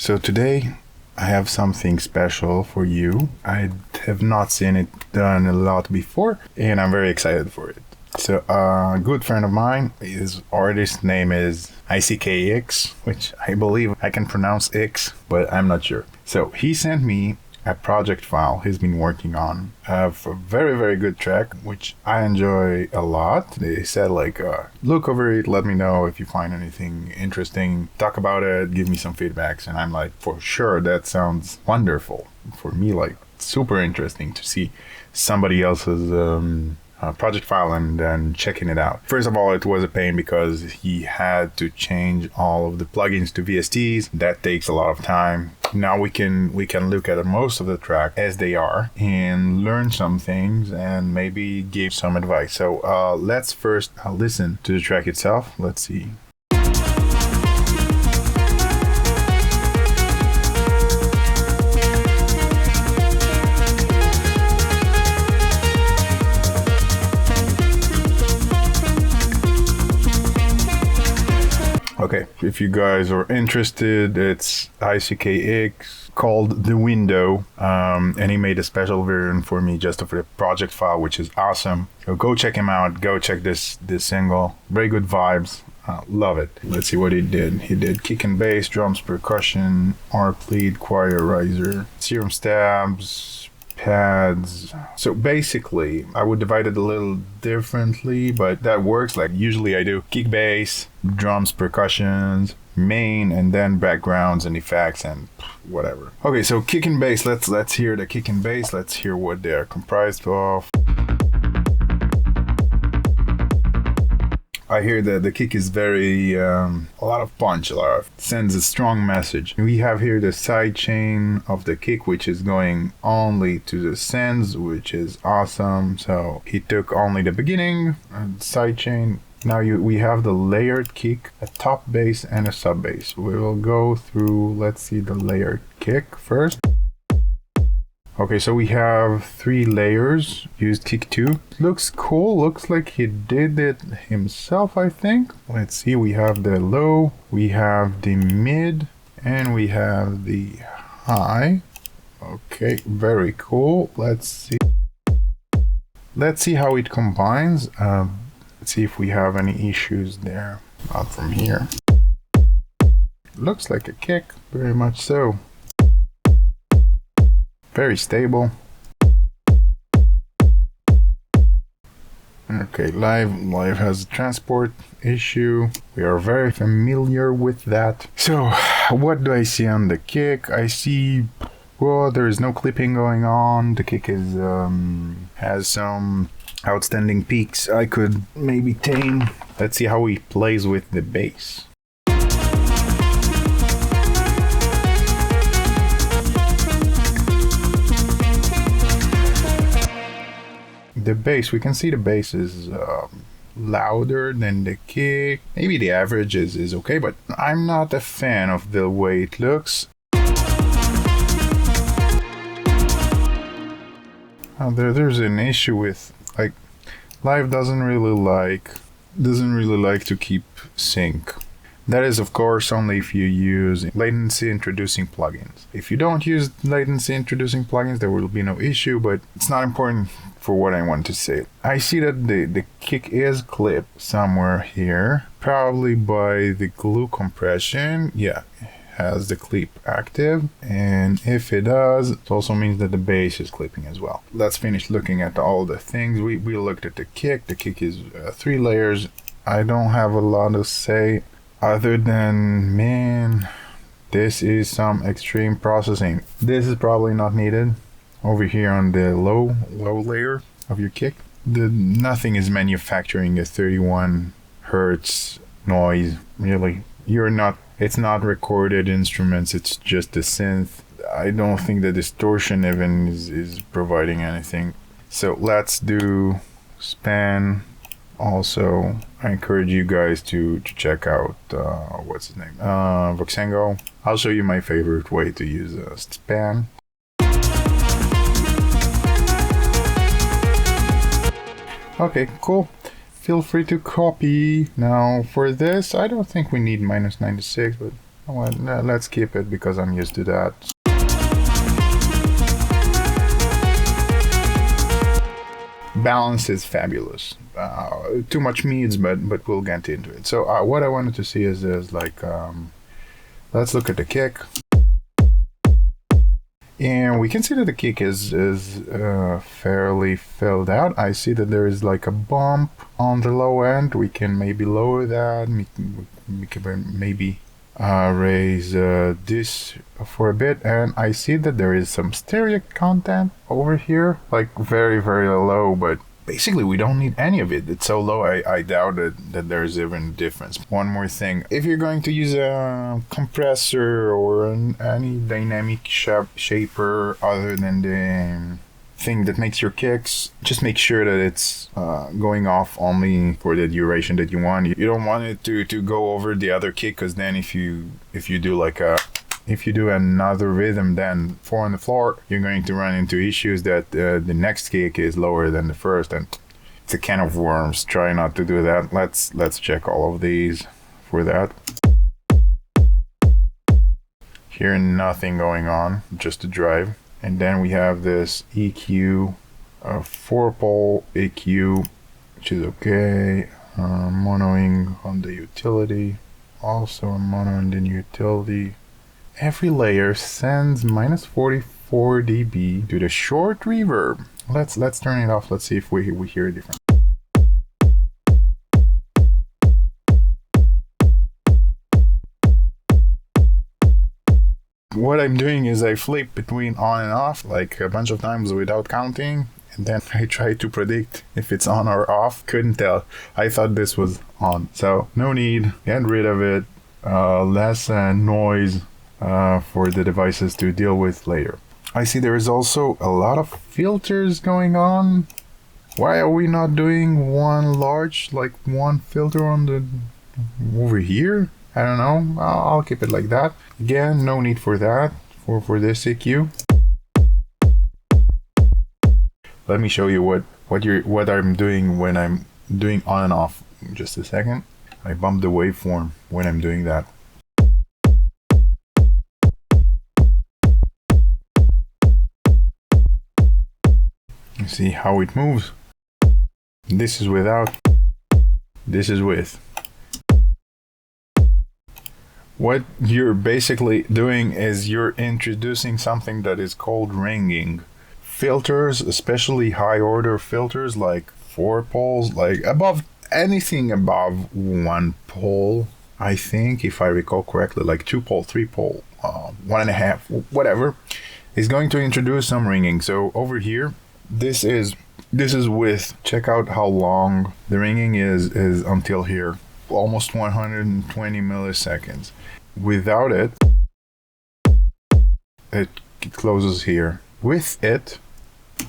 So today I have something special for you. I have not seen it done a lot before, and I'm very excited for it. So a good friend of mine, his artist name is ICKX, which I believe I can pronounce X, but I'm not sure. So he sent me a project file he's been working on of a very, very good track, which I enjoy a lot. They said look over it, let me know if you find anything interesting, talk about it, give me some feedbacks. And I'm like, for sure, that sounds wonderful. For me, like, super interesting to see somebody else's project file and then checking it out. First of all, it was a pain because he had to change all of the plugins to VSTs. That takes a lot of time. Now we can look at most of the track as they are and learn some things and maybe give some advice. So let's first listen to the track itself. Let's see. Okay, if you guys are interested, it's ICKX called The Window, and he made a special version for me just for the project file, which is awesome. So go check him out, go check this single. Very good vibes, love it. Let's see what he did. He did kick and bass, drums, percussion, arp lead, choir riser, serum stabs, pads. So basically I would divide it a little differently, but that works. Like usually I do kick bass, drums, percussions, main, and then backgrounds and effects and whatever. Okay, so kick and bass, let's hear the kick and bass. Let's hear what they're comprised of. I hear that the kick is very, a lot of punch, sends a strong message. We have here the sidechain of the kick, which is going only to the sends, which is awesome. So he took only the beginning and sidechain. Now we have the layered kick, a top bass and a sub bass. We will go through, let's see the layered kick first. Okay, so we have 3 layers, used kick 2. Looks cool, looks like he did it himself, I think. Let's see, we have the low, we have the mid, and we have the high. Okay, very cool. Let's see how it combines. Let's see if we have any issues there. Not from here. Looks like a kick, very much so. Very stable. Okay, live has a transport issue. We are very familiar with that. So what do I see on the kick? I see, well, there is no clipping going on. The kick is has some outstanding peaks I could maybe tame. Let's see how he plays with the bass. The bass, we can see the bass is louder than the kick. Maybe the average is okay, but I'm not a fan of the way it looks. There's an issue with, like, live doesn't really like to keep sync. That is, of course, only if you use latency introducing plugins. If you don't use latency introducing plugins, there will be no issue, but it's not important for what I want to say. I see that the kick is clipped somewhere here, probably by the glue compression. Yeah, it has the clip active, and if it does, it also means that the bass is clipping as well. Let's finish looking at all the things. We looked at the kick. The kick is 3 layers. I don't have a lot to say other than, man, this is some extreme processing. This is probably not needed. Over here on the low layer of your kick, nothing is manufacturing a 31 hertz noise. Really, it's not recorded instruments, it's just a synth. I don't think the distortion even is providing anything. So let's do span. Also, I encourage you guys to check out what's his name, Voxengo. I'll show you my favorite way to use a span. Okay, cool. Feel free to copy. Now for this, I don't think we need -96, but Well, let's keep it because I'm used to that. Balance is fabulous. Too much means, but we'll get into it. So what I wanted to see is like, let's look at the kick. And we can see that the kick is fairly filled out. I see that there is like a bump on the low end. We can maybe lower that. We can maybe raise this for a bit. And I see that there is some stereo content over here, like very, very low, but basically we don't need any of it. It's so low, I doubt that there's even a difference. One more thing, if you're going to use a compressor or any dynamic shaper other than the thing that makes your kicks, just make sure that it's going off only for the duration that you want. You don't want it to go over the other kick, because then if you do like if you do another rhythm then 4 on the floor, you're going to run into issues that the next kick is lower than the first, and it's a can of worms. Try not to do that. Let's check all of these for that. Here, nothing going on, just a drive. And then we have this EQ, 4-pole EQ, which is okay. Monoing on the utility, also a mono on the utility. Every layer sends minus 44 dB to the short reverb. Let's turn it off. Let's see if we hear it different. What I'm doing is I flip between on and off like a bunch of times without counting, and then I try to predict if it's on or off. Couldn't tell. I thought this was on, so no need. Get rid of it. Less noise for the devices to deal with later. I see there is also a lot of filters going on. Why are we not doing one large, like one filter on the over here? I don't know. I'll keep it like that. Again, no need for that for this EQ. Let me show you what I'm doing when I'm doing on and off. Just a second. I bump the waveform when I'm doing that. You see how it moves? This is without, this is with. What you're basically doing is you're introducing something that is called ringing. Filters, especially high order filters like 4 poles, like anything above 1 pole, I think, if I recall correctly, like 2 pole, 3 pole, 1.5, whatever, is going to introduce some ringing. So over here, this is with. Check out how long the ringing is until here, almost 120 milliseconds. Without it, it closes here. With it,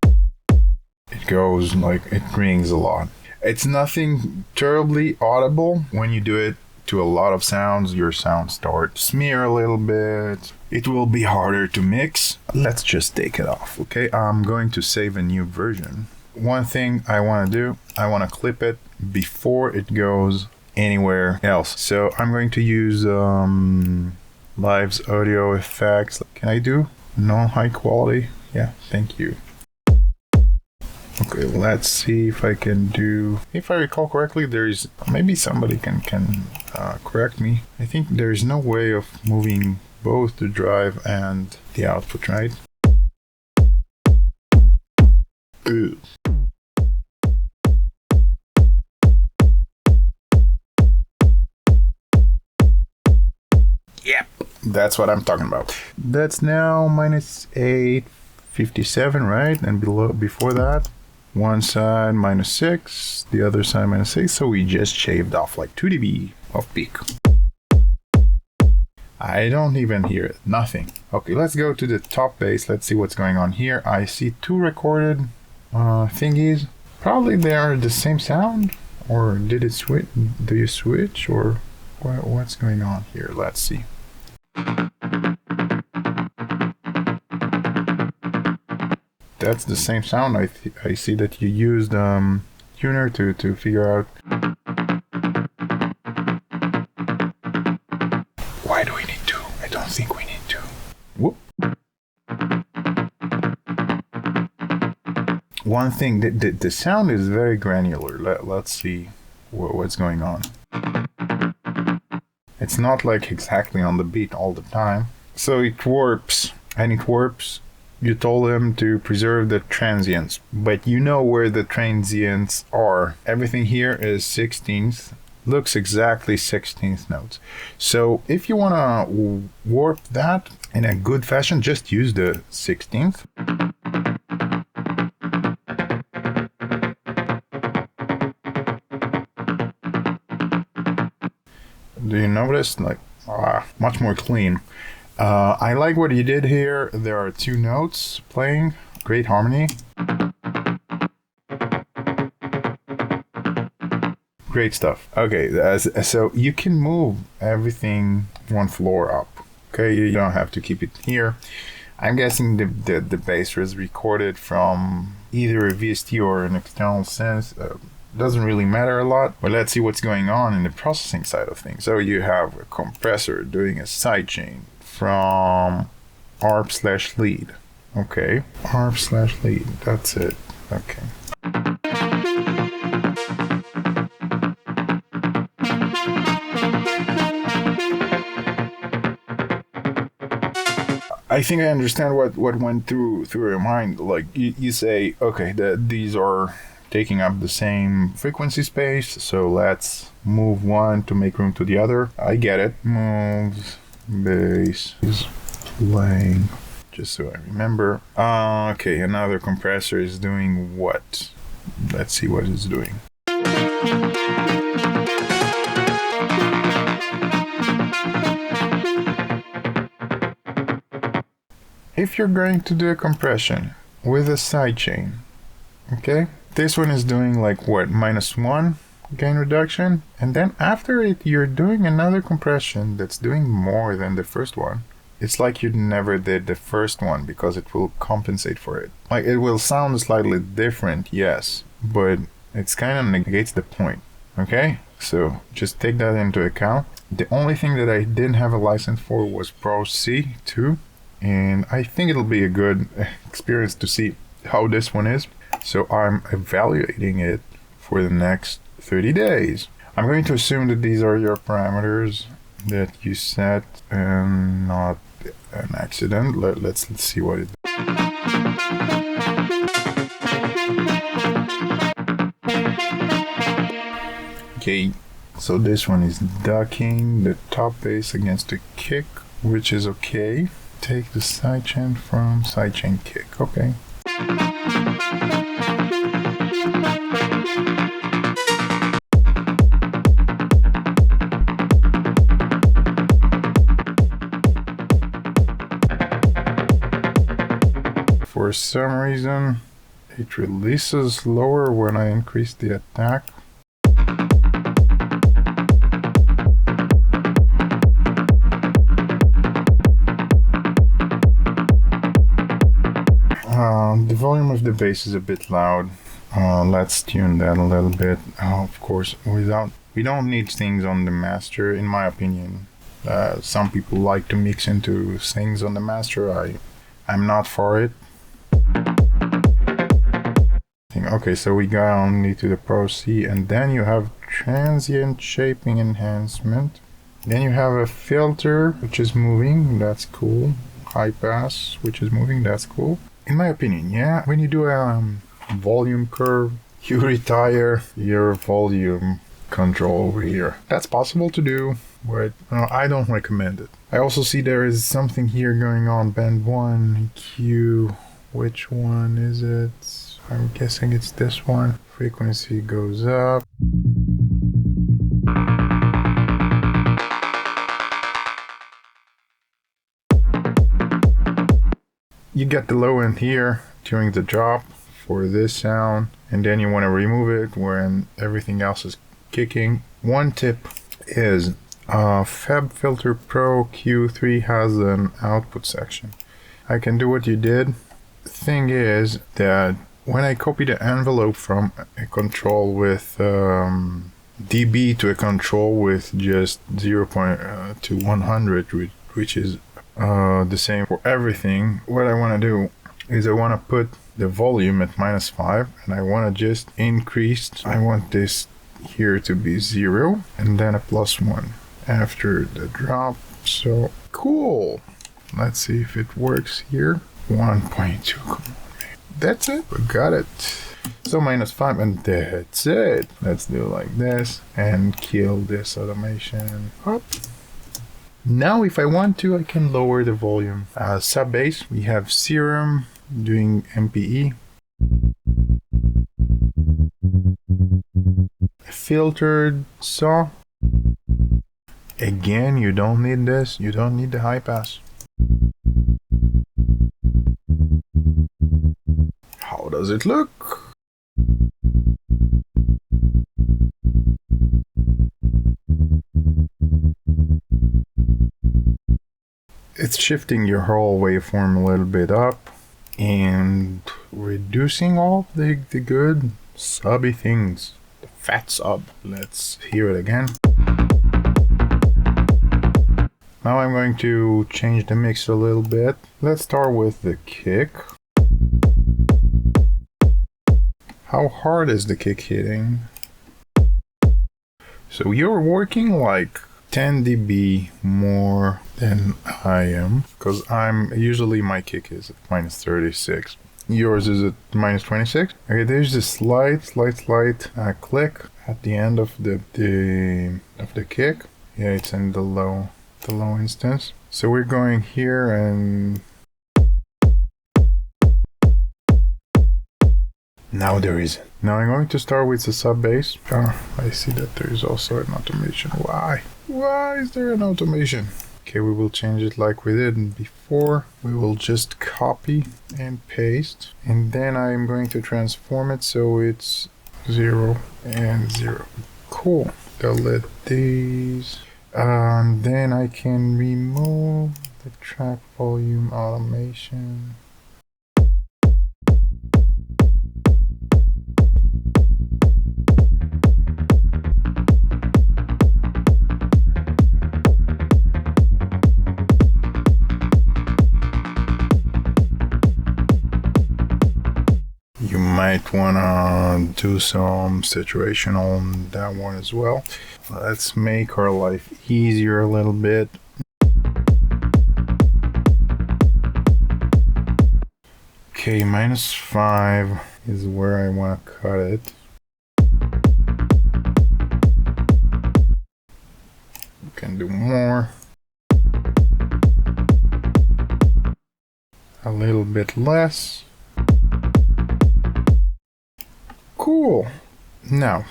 it goes like, it rings a lot. It's nothing terribly audible. When you do it to a lot of sounds, your sound starts smear a little bit. It will be harder to mix. Let's just take it off, okay? I'm going to save a new version. One thing I want to do, I want to clip it before it goes anywhere else. So I'm going to use Live's audio effects. Can I do no high quality? Yeah, thank you. Okay, let's see if I can do, if I recall correctly, there's, maybe somebody can correct me. I think there's no way of moving both the drive and the output, right? Ew. Yep, that's what I'm talking about. That's now minus 857, right? And before that, one side minus 6, the other side minus 6. So we just shaved off like 2 dB of peak. I don't even hear it, nothing. Okay, let's go to the top bass. Let's see what's going on here. I see 2 recorded thingies. Probably they are the same sound, or did it switch? Do you switch, or what's going on here? Let's see. That's the same sound. I see that you used tuner to figure out. Why do we need to? I don't think we need to. Whoop. One thing, the sound is very granular. Let's see what's going on. It's not like exactly on the beat all the time. So it warps, and it warps. You told him to preserve the transients, but you know where the transients are. Everything here is 16th, looks exactly 16th notes. So if you want to warp that in a good fashion, just use the 16th. Do you notice? Like, much more clean. I like what you did here. There are 2 notes playing. Great harmony. Great stuff. Okay, so you can move everything 1 floor up. Okay, you don't have to keep it here. I'm guessing the bass was recorded from either a VST or an external synth. Doesn't really matter a lot, but let's see what's going on in the processing side of things. So you have a compressor doing a sidechain from ARP/lead. Okay, ARP/lead, that's it. Okay. I think I understand what went through your mind. Like you say, okay, these are taking up the same frequency space, so let's move one to make room to the other. I get it. Moves, bass is playing, just so I remember. Okay, another compressor is doing what? Let's see what it's doing. If you're going to do a compression with a sidechain, okay, this one is doing like what, -1 gain reduction, and then after it you're doing another compression that's doing more than the first one. It's like you never did the first one because it will compensate for it. Like, it will sound slightly different, yes, but it's kind of negates the point. Okay, so just take that into account. The only thing that I didn't have a license for was Pro C 2, and I think it'll be a good experience to see how this one is. So I'm evaluating it for the next 30 days. I'm going to assume that these are your parameters that you set and not an accident. Let's see what it does. Okay, so this one is ducking the top bass against the kick, which is okay. Take the sidechain from sidechain kick, okay. For some reason, it releases lower when I increase the attack. The volume of the bass is a bit loud. Let's tune that a little bit. Of course, we don't need things on the master, in my opinion. Some people like to mix into things on the master. I'm not for it. Okay, so we got only to the Pro C, and then you have transient shaping enhancement. Then you have a filter, which is moving, that's cool. High pass, which is moving, that's cool. In my opinion, yeah, when you do a volume curve, you retire your volume control over here. That's possible to do, but I don't recommend it. I also see there is something here going on, band 1, EQ, which one is it? I'm guessing it's this one. Frequency goes up. You get the low end here during the drop for this sound, and then you want to remove it when everything else is kicking. One tip is Fab Filter Pro Q3 has an output section. I can do what you did. The thing is that when I copy the envelope from a control with dB to a control with just 0. To 100, which is the same for everything. What I want to do is I want to put the volume at -5, and I want to just increase. I want this here to be 0 and then a +1 after the drop. So cool. Let's see if it works here. 1.2. Come on, man. That's it. We got it. So -5, and that's it. Let's do it like this and kill this automation. Up. Now if I want to, I can lower the volume. Sub bass, we have Serum doing MPE. Filtered saw. Again, you don't need this. You don't need the high pass. How does it look? It's shifting your whole waveform a little bit up and reducing all the good subby things. The fat sub. Let's hear it again. Now I'm going to change the mix a little bit. Let's start with the kick. How hard is the kick hitting? So you're working like 10 dB more than I am, because usually my kick is at -36. Yours is at -26. Okay, there's a slight click at the end of the kick. Yeah, it's in the low instance. So we're going here and now there isn't. Now I'm going to start with the sub bass. Oh, I see that there is also an automation. Why? Why is there an automation? Okay, we will change it like we did before. We will just copy and paste. And then I'm going to transform it so it's 0 and 0. Cool. Delete these. Then I can remove the track volume automation. You might wanna do some saturation on that one as well. Let's make our life easier a little bit. Okay, -5 is where I want to cut it. You can do more. A little bit less. Cool. Now,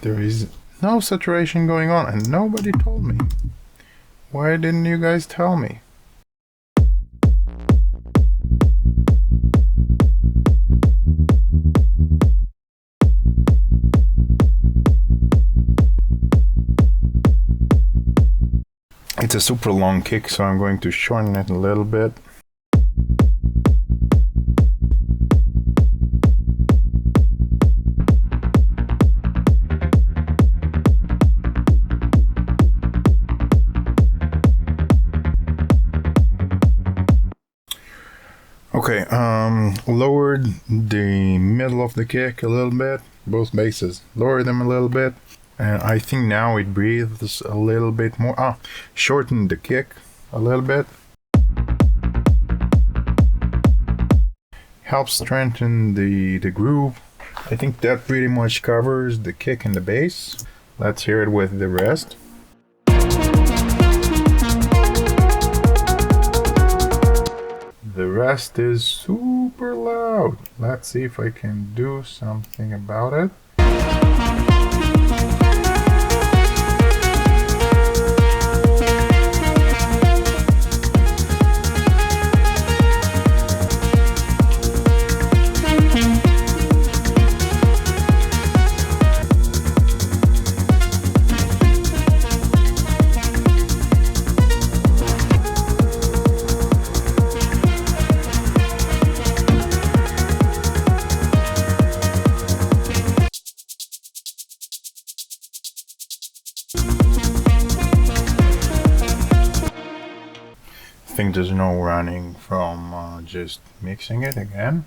there is no saturation going on, and nobody told me. Why didn't you guys tell me? It's a super long kick, so I'm going to shorten it a little bit. Okay, lowered the middle of the kick a little bit, both basses. Lower them a little bit, and I think now it breathes a little bit more. Shorten the kick a little bit. Helps strengthen the groove. I think that pretty much covers the kick and the bass. Let's hear it with the rest. The rest is super loud. Let's see if I can do something about it. think there's no running from just mixing it again.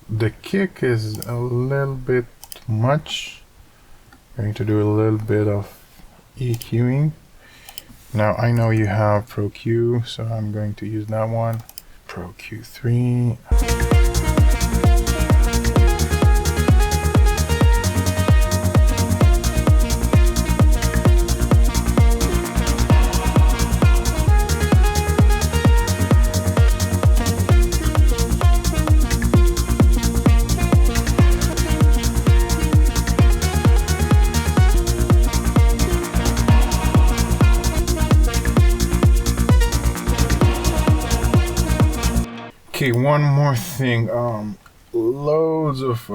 The kick is a little bit too much. I'm going to do a little bit of EQing. Now I know you have Pro Q, so I'm going to use that one. Pro Q3. Okay, one more thing. Loads of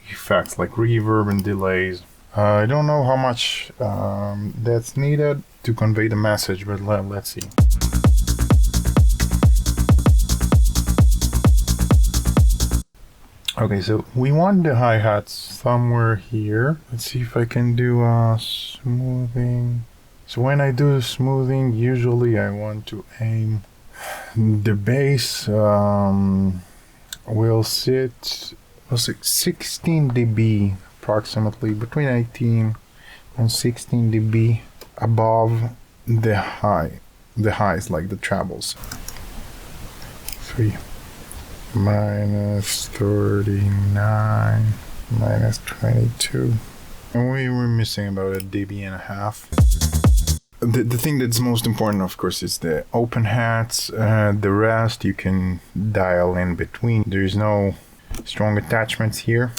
effects like reverb and delays. I don't know how much that's needed to convey the message, but let's see. Okay, so we want the hi-hats somewhere here. Let's see if I can do smoothing. So when I do smoothing, usually I want to aim. The bass will sit 16 dB approximately, between 18 and 16 dB above the highs, like the trebles. 3 minus 39 minus 22, and we were missing about a dB and a half. The thing that's most important, of course, is the open hats. The rest you can dial in between. There's no strong attachments here.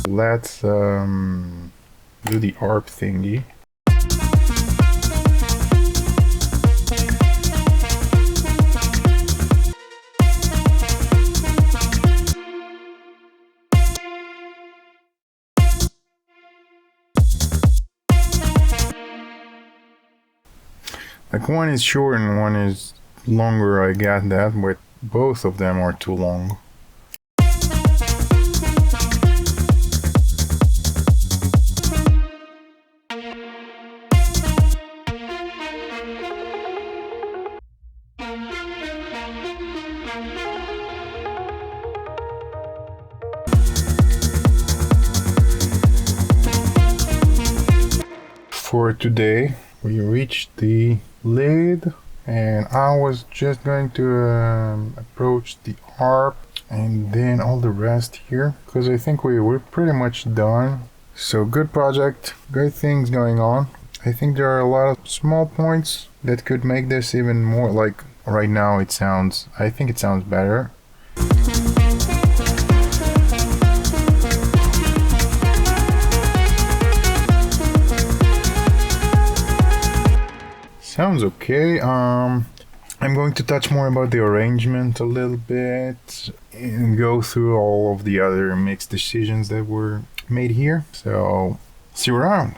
Let's do the ARP thingy. Like one is short and one is longer, I got that, but both of them are too long. For today, we reached the lid, and I was just going to approach the ARP and then all the rest here, because I think we're pretty much done. So good project, great things going on. I think there are a lot of small points that could make this even more, like right now I think it sounds better. Sounds okay. I'm going to touch more about the arrangement a little bit and go through all of the other mix decisions that were made here. So see you around.